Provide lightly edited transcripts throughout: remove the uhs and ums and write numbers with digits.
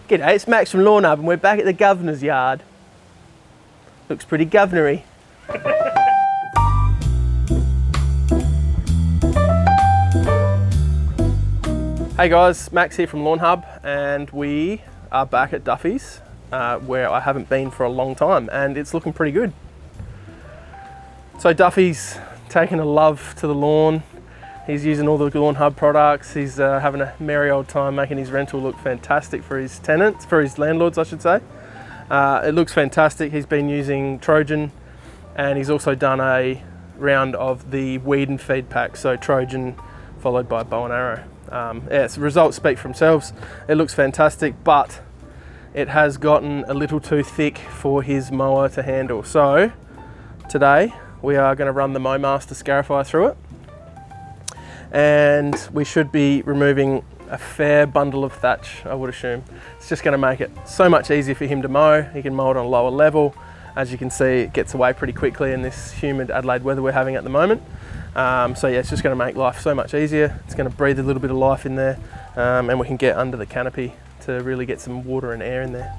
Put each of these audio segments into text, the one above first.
G'day, it's Max from Lawnhub and we're back at the governor's yard. Looks pretty governory. Hey guys, Max here from Lawnhub and we are back at Duffy's where I haven't been for a long time and it's looking pretty good. So Duffy's taken a love to the lawn. He's using all the Lawnhub products. He's having a merry old time making his rental look fantastic for his tenants, for his landlords I should say. It looks fantastic. He's been using Trojan and he's also done a round of the weed and feed pack. So Trojan followed by bow and arrow. Yeah, so results speak for themselves. It looks fantastic, but it has gotten a little too thick for his mower to handle. So today we are going to run the MowMaster Scarifier through it. And we should be removing a fair bundle of thatch, I would assume. It's just going to make it so much easier for him to mow. He can mow it on a lower level. As you can see, it gets away pretty quickly in this humid Adelaide weather we're having at the moment. So yeah, it's just going to make life so much easier. It's going to breathe a little bit of life in there, and we can get under the canopy to really get some water and air in there.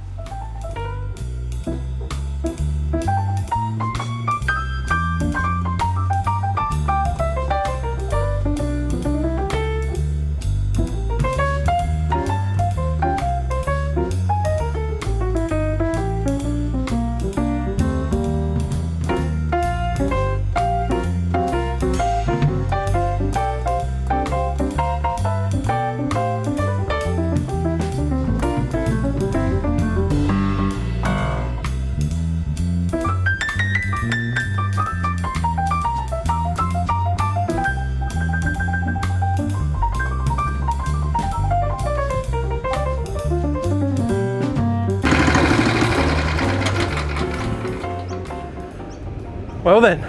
Well then,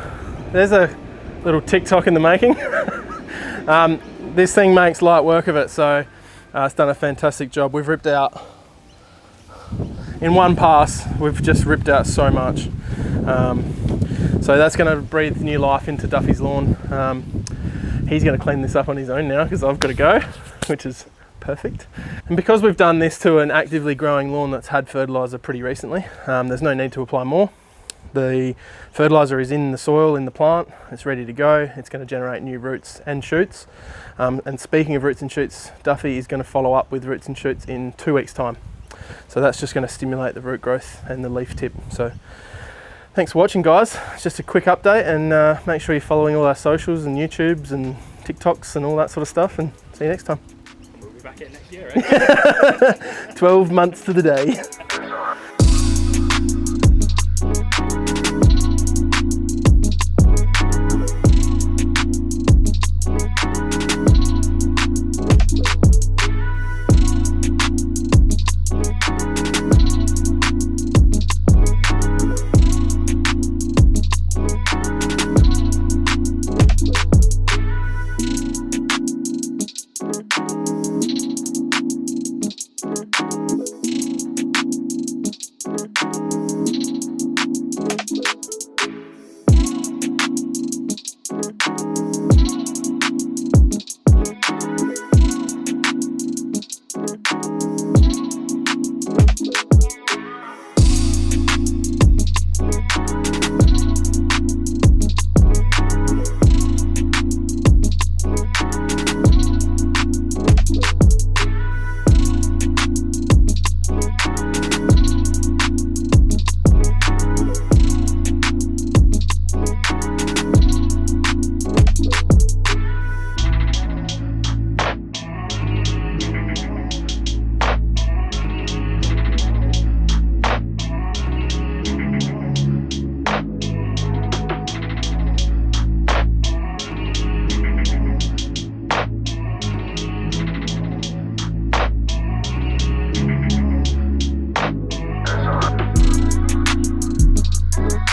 there's a little TikTok in the making. This thing makes light work of it, so it's done a fantastic job. We've ripped out, in one pass, we've just ripped out so much. So that's going to breathe new life into Duffy's lawn. He's going to clean this up on his own now because I've got to go, which is perfect. And because we've done this to an actively growing lawn that's had fertiliser pretty recently, there's no need to apply more. The fertiliser is in the soil, in the plant, it's ready to go. It's going to generate new roots and shoots. And speaking of roots and shoots, Duffy is going to follow up with roots and shoots in 2 weeks' time. So that's just going to stimulate the root growth and the leaf tip. So thanks for watching guys. It's just a quick update, and make sure you're following all our socials and YouTubes and TikToks and all that sort of stuff, and see you next time. We'll be back here next year, right? 12 months to the day.